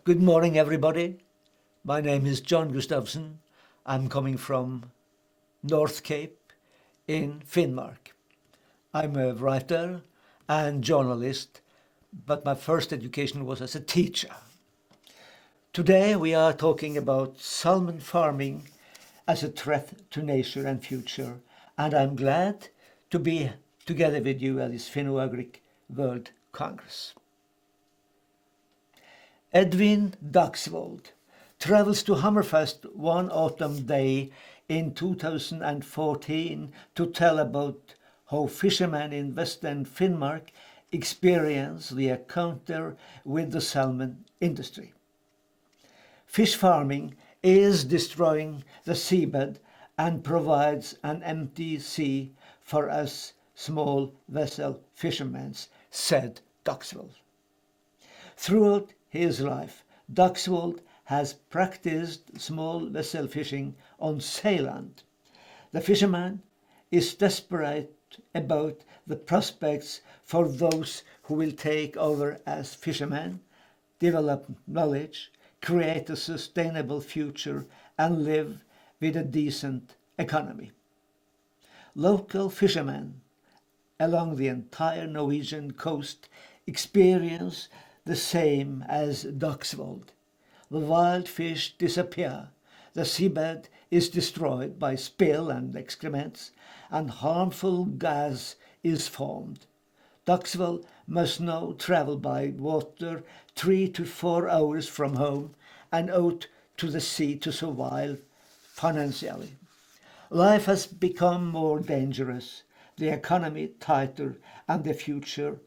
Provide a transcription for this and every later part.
Good morning, everybody. My name is Yon Gustavsson. I'm coming from North Cape in Finnmark. I'm a writer and journalist, but my first education was as a teacher. Today we are talking about salmon farming as a threat to nature and future, and I'm glad to be together with you at this Finno-Ugric World Congress. Edwin Dagsvold travels to Hammerfest one autumn day in 2014 to tell about how fishermen in Western Finnmark experience the encounter with the salmon industry. Fish farming is destroying the seabed and provides an empty sea for us small vessel fishermen, said Dagsvold. Throughout his life, Dagsvold has practiced small vessel fishing on Sæland. The fisherman is desperate about the prospects for those who will take over as fishermen, develop knowledge, create a sustainable future, and live with a decent economy. Local fishermen along the entire Norwegian coast experience the same as Dagsvold. The wild fish disappear, the seabed is destroyed by spill and excrements, and harmful gas is formed. Dagsvold must now travel by water 3 to 4 hours from home and out to the sea to survive financially. Life has become more dangerous, the economy tighter, and the future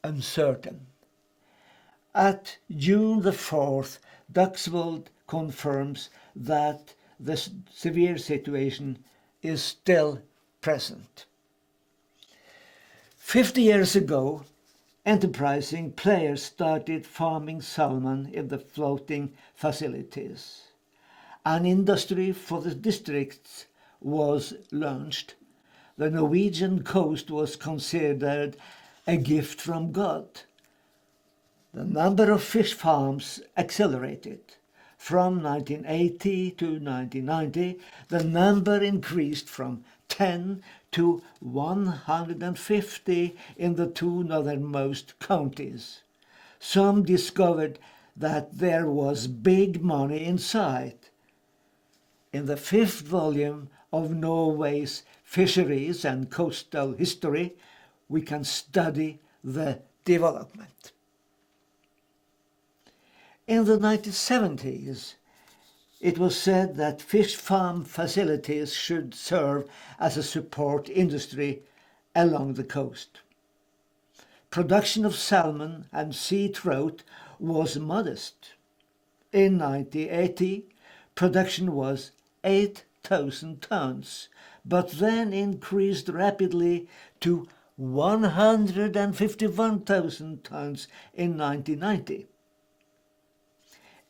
uncertain. At June the 4th, Dagsvold confirms that the severe situation is still present. 50 years ago, enterprising players started farming salmon in the floating facilities. An industry for the districts was launched. The Norwegian coast was considered a gift from God. The number of fish farms accelerated. From 1980 to 1990, the number increased from 10 to 150 in the two northernmost counties. Some discovered that there was big money inside. In the 5th volume of Norway's Fisheries and Coastal History, we can study the development. In the 1970s, it was said that fish farm facilities should serve as a support industry along the coast. Production of salmon and sea trout was modest. In 1980, production was 8,000 tons, but then increased rapidly to 151,000 tons in 1990.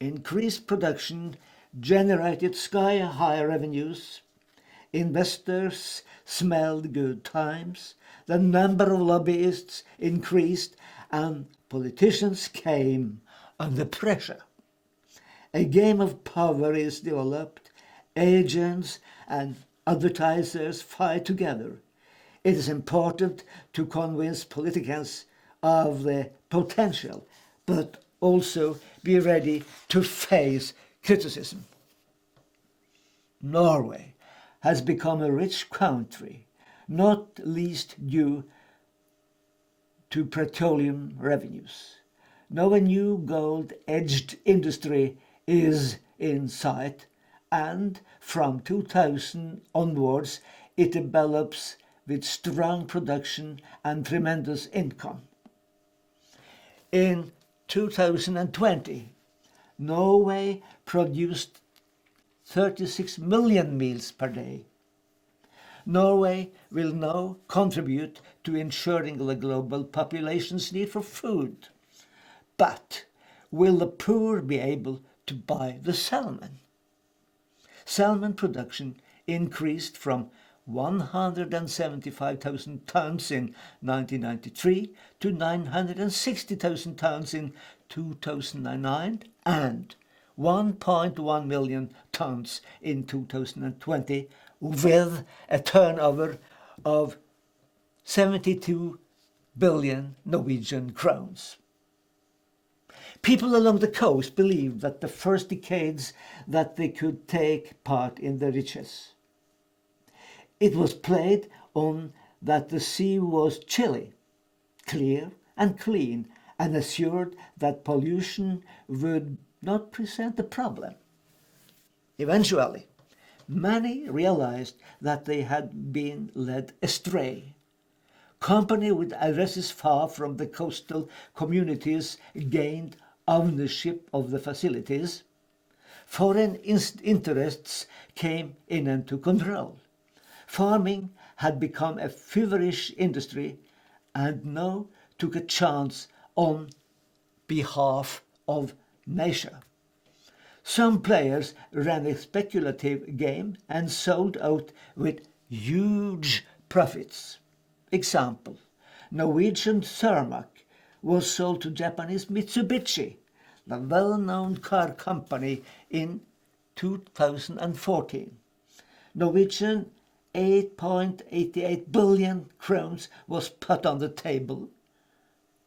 Increased production generated sky-high revenues. Investors smelled good times. The number of lobbyists increased, and politicians came under pressure. A game of power is developed. Agents and advertisers fight together. It is important to convince politicians of the potential, but also be ready to face criticism. Norway has become a rich country, not least due to petroleum revenues. Now a new gold-edged industry is in sight, and from 2000 onwards it develops with strong production and tremendous income. In 2020, Norway produced 36 million meals per day. Norway will now contribute to ensuring the global population's need for food. But will the poor be able to buy the salmon? Salmon production increased from 175,000 tons in 1993 to 960,000 tons in 2009 and 1.1 million tons in 2020, with a turnover of 72 billion Norwegian crowns. People along the coast believed that the first decades that they could take part in the riches. It was played on that the sea was chilly, clear and clean, and assured that pollution would not present a problem. Eventually, many realized that they had been led astray. Company with addresses far from the coastal communities gained ownership of the facilities. Foreign interests came in and took control. Farming had become a feverish industry and now took a chance on behalf of nature. Some players ran a speculative game and sold out with huge profits. Example, Norwegian Cermaq was sold to Japanese Mitsubishi, the well-known car company, in 2014. Norwegian 8.88 billion crowns was put on the table.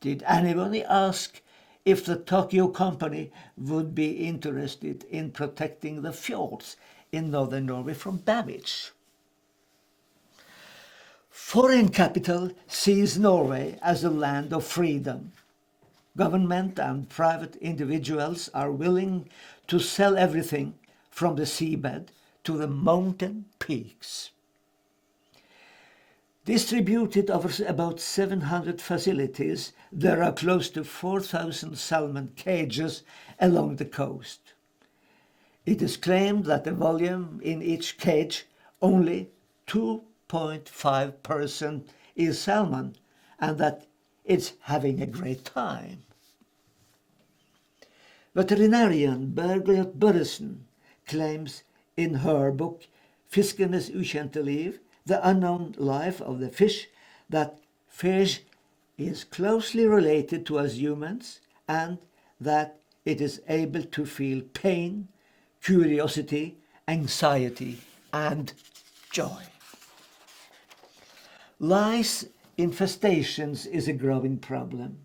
Did anybody ask if the Tokyo company would be interested in protecting the fjords in northern Norway from damage? Foreign capital sees Norway as a land of freedom. Government and private individuals are willing to sell everything from the seabed to the mountain peaks. Distributed over about 700 facilities, there are close to 4,000 salmon cages along the coast. It is claimed that the volume in each cage, only 2.5% is salmon, and that it's having a great time. Veterinarian Bergljot Børresen claims in her book Fiskenes ukjente liv, The Unknown Life of the Fish, that fish is closely related to us humans and that it is able to feel pain, curiosity, anxiety, and joy. Lice infestations is a growing problem,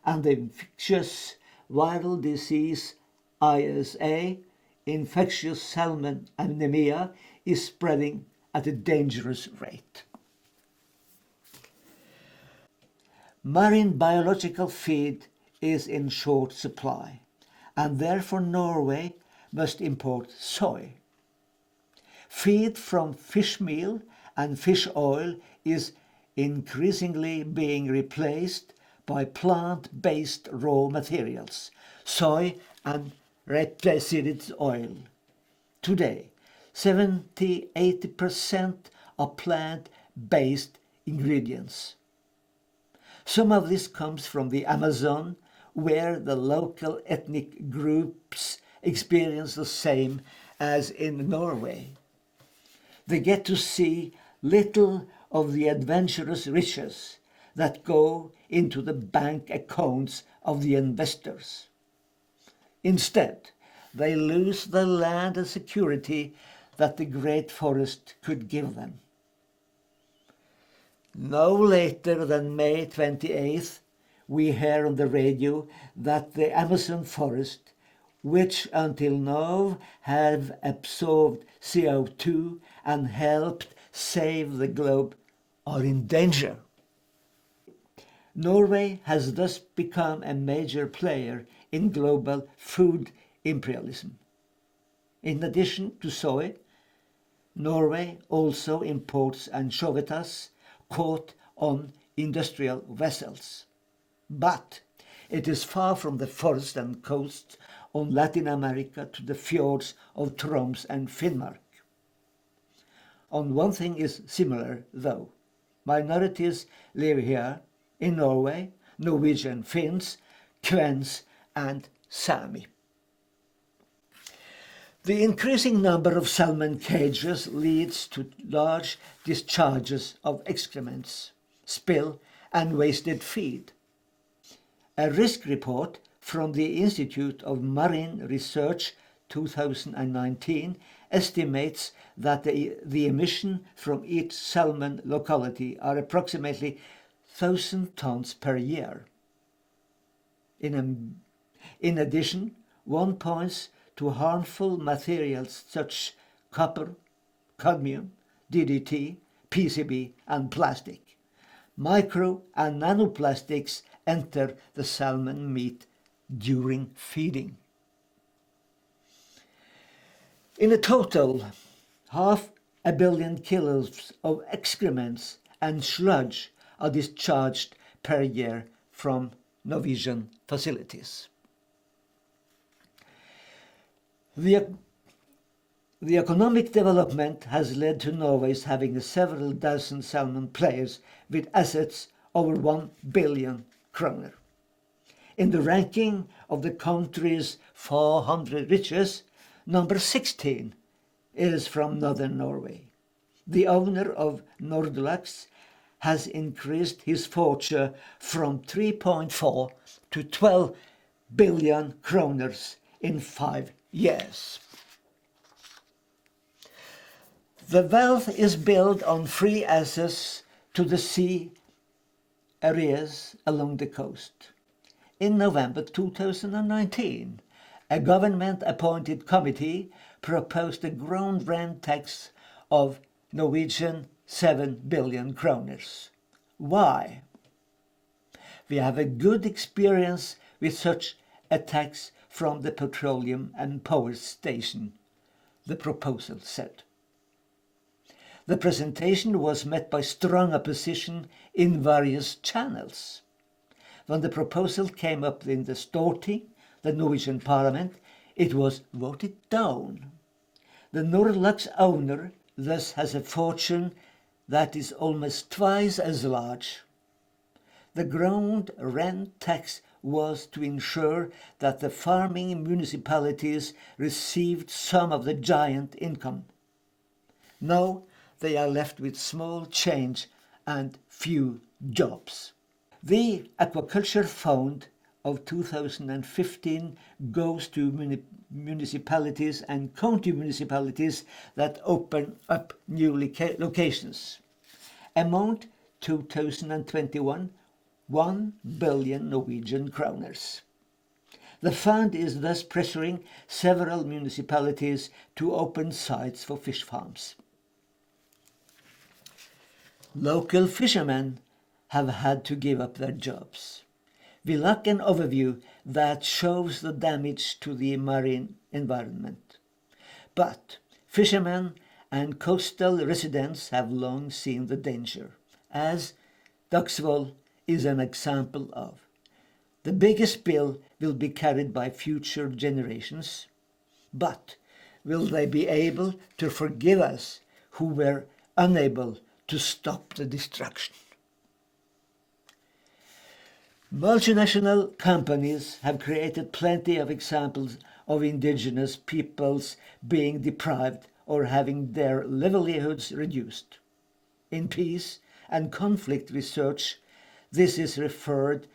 and the infectious viral disease ISA, infectious salmon anemia, is spreading at a dangerous rate. Marine biological feed is in short supply, and therefore Norway must import soy. Feed from fish meal and fish oil is increasingly being replaced by plant-based raw materials, soy and rapeseed oil. Today, 70–80% are plant-based ingredients. Some of this comes from the Amazon, where the local ethnic groups experience the same as in Norway. They get to see little of the adventurous riches that go into the bank accounts of the investors. Instead, they lose the land and security that the great forest could give them. No later than May 28th, we hear on the radio that the Amazon forest, which until now have absorbed CO2 and helped save the globe, are in danger. Norway has thus become a major player in global food imperialism. In addition to soy, Norway also imports anchovies caught on industrial vessels. But it is far from the forests and coasts on Latin America to the fjords of Troms and Finnmark. On one thing is similar, though. Minorities live here in Norway: Norwegian Finns, Kvens, and Sami. The increasing number of salmon cages leads to large discharges of excrements, spill, and wasted feed. A risk report from the Institute of Marine Research 2019 estimates that the emission from each salmon locality are approximately 1,000 tons per year. In addition, one points to harmful materials such copper, cadmium, DDT, PCB and plastic. Micro and nanoplastics enter the salmon meat during feeding. In a total, 500 million kilos of excrements and sludge are discharged per year from Norwegian facilities. The economic development has led to Norway's having several dozen salmon players with assets over 1 billion kroner. In the ranking of the country's 400 richest, number 16 is from northern Norway. The owner of Norway has increased his fortune from 3.4 to 12 billion kroners in 5 years. The wealth is built on free access to the sea areas along the coast. In November 2019, a government-appointed committee proposed a ground rent tax of Norwegian 7 billion kroners. Why? We have a good experience with such a tax from the petroleum and power station, the proposal said. The presentation was met by strong opposition in various channels. When the proposal came up in the Storting, the Norwegian parliament, it was voted down. The Norway's owner thus has a fortune that is almost twice as large. The ground rent tax was to ensure that the farming municipalities received some of the giant income. Now they are left with small change and few jobs. The aquaculture fund of 2015 goes to municipalities and county municipalities that open up new locations. Amount 2021, 1 billion Norwegian kroners. The fund is thus pressuring several municipalities to open sites for fish farms. Local fishermen have had to give up their jobs. We lack an overview that shows the damage to the marine environment. But fishermen and coastal residents have long seen the danger, as Dagsvoll is an example of. The biggest bill will be carried by future generations, but will they be able to forgive us who were unable to stop the destruction? Multinational companies have created plenty of examples of indigenous peoples being deprived or having their livelihoods reduced. In peace and conflict research, this is referred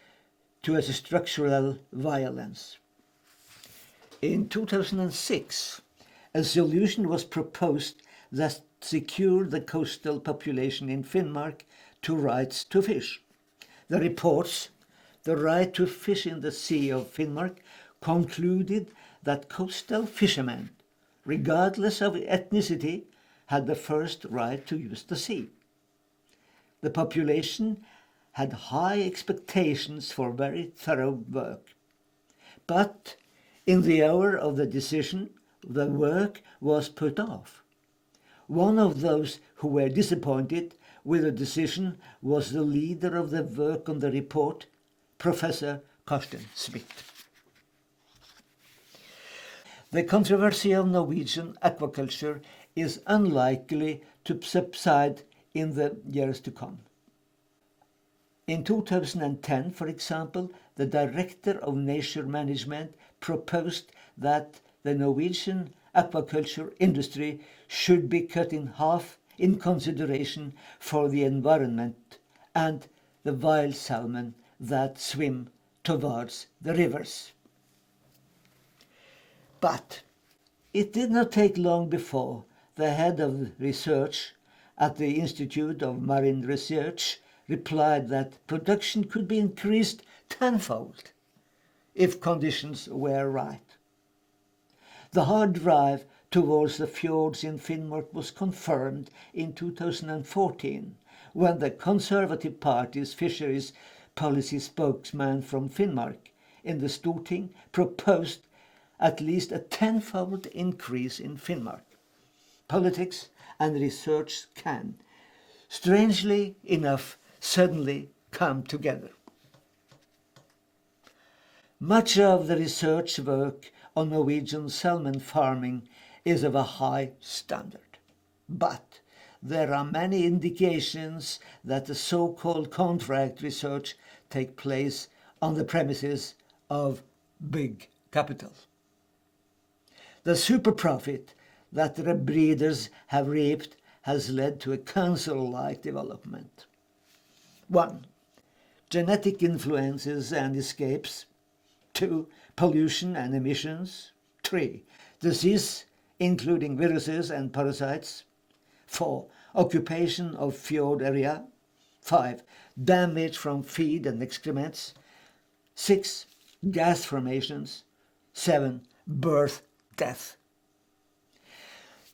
to as structural violence. In 2006, a solution was proposed that secured the coastal population in Finnmark to rights to fish. The reports, The Right to Fish in the Sea of Finnmark, concluded that coastal fishermen, regardless of ethnicity, had the first right to use the sea. The population had high expectations for very thorough work. But in the hour of the decision, the work was put off. One of those who were disappointed with the decision was the leader of the work on the report, Professor Karsten Smith. The controversy of Norwegian aquaculture is unlikely to subside in the years to come. In 2010, for example, the Director of Nature Management proposed that the Norwegian aquaculture industry should be cut in half in consideration for the environment and the wild salmon that swim towards the rivers. But it did not take long before the head of research at the Institute of Marine Research replied that production could be increased tenfold if conditions were right. The hard drive towards the fjords in Finnmark was confirmed in 2014 when the Conservative Party's fisheries policy spokesman from Finnmark in the Storting proposed at least a tenfold increase in Finnmark. Politics and research can, strangely enough, suddenly come together. Much of the research work on Norwegian salmon farming is of a high standard, but there are many indications that the so-called contract research take place on the premises of big capital. The super profit that the breeders have reaped has led to a cancer-like development. 1. Genetic influences and escapes. 2. Pollution and emissions. 3. Disease, including viruses and parasites. 4. Occupation of fjord area. 5. Damage from feed and excrements. 6. Gas formations. 7. Birth death.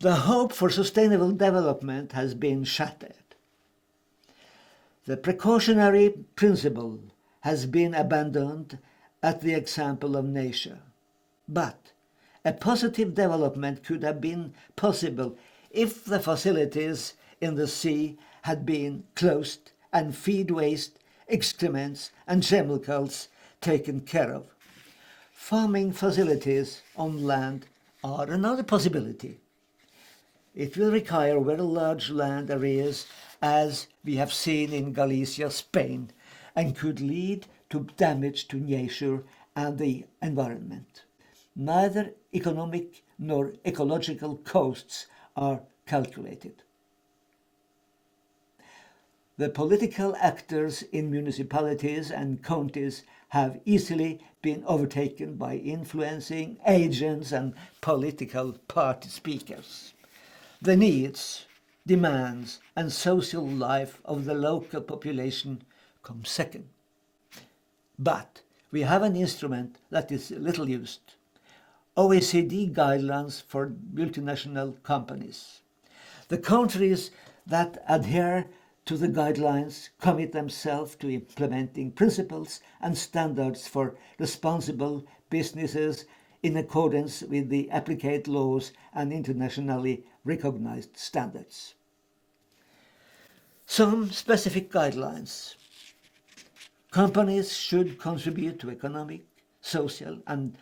The hope for sustainable development has been shattered. The precautionary principle has been abandoned at the example of nature. But a positive development could have been possible if the facilities in the sea had been closed and feed waste, excrements and chemicals taken care of. Farming facilities on land are another possibility. It will require very large land areas, as we have seen in Galicia, Spain, and could lead to damage to nature and the environment. Neither economic nor ecological costs are calculated. The political actors in municipalities and counties have easily been overtaken by influencing agents and political party speakers. The needs, demands and social life of the local population come second. But we have an instrument that is little used: OECD guidelines for multinational companies. The countries that adhere to the guidelines commit themselves to implementing principles and standards for responsible businesses in accordance with the applicable laws and internationally recognized standards. Some specific guidelines. Companies should contribute to economic, social and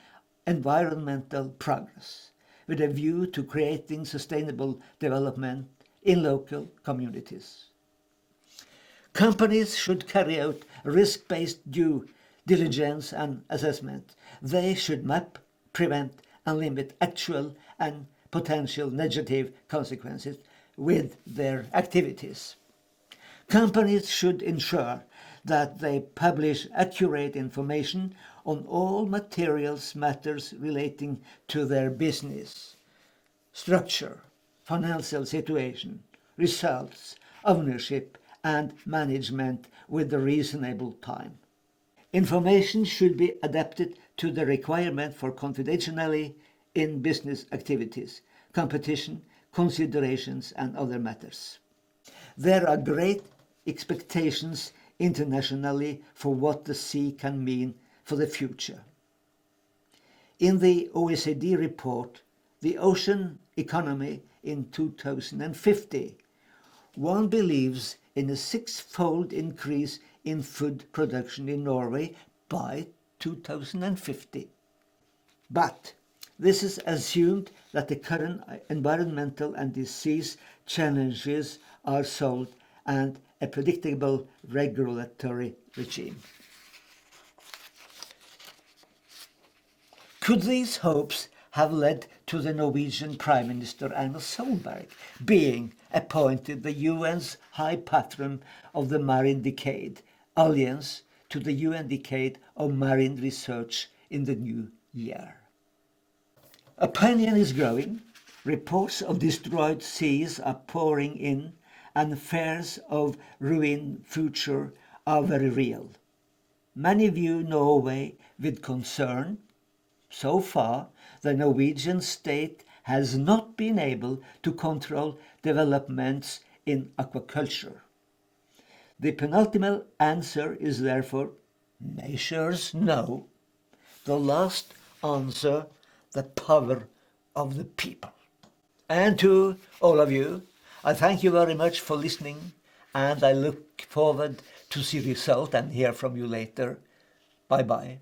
environmental progress with a view to creating sustainable development in local communities. Companies should carry out risk-based due diligence and assessment. They should map, prevent and limit actual and potential negative consequences with their activities. Companies should ensure that they publish accurate information on all matters relating to their business, structure, financial situation, results, ownership and management with a reasonable time. Information should be adapted to the requirement for confidentiality in business activities, competition, considerations and other matters. There are great expectations internationally for what the sea can mean for the future. In the OECD report, The Ocean Economy in 2050, one believes in a six-fold increase in food production in Norway by 2050. But this is assumed that the current environmental and disease challenges are solved and a predictable regulatory regime. Could these hopes have led to the Norwegian Prime Minister Erna Solberg being appointed the UN's High Patron of the Marine Decade, Alliance to the UN Decade of Marine Research in the new year? Opinion is growing. Reports of destroyed seas are pouring in, and fears of ruined future are very real. Many view Norway with concern. So far, the Norwegian state has not been able to control developments in aquaculture. The penultimate answer is therefore measures no. The last answer, the power of the people. And to all of you, I thank you very much for listening, and I look forward to see the result and hear from you later. Bye bye.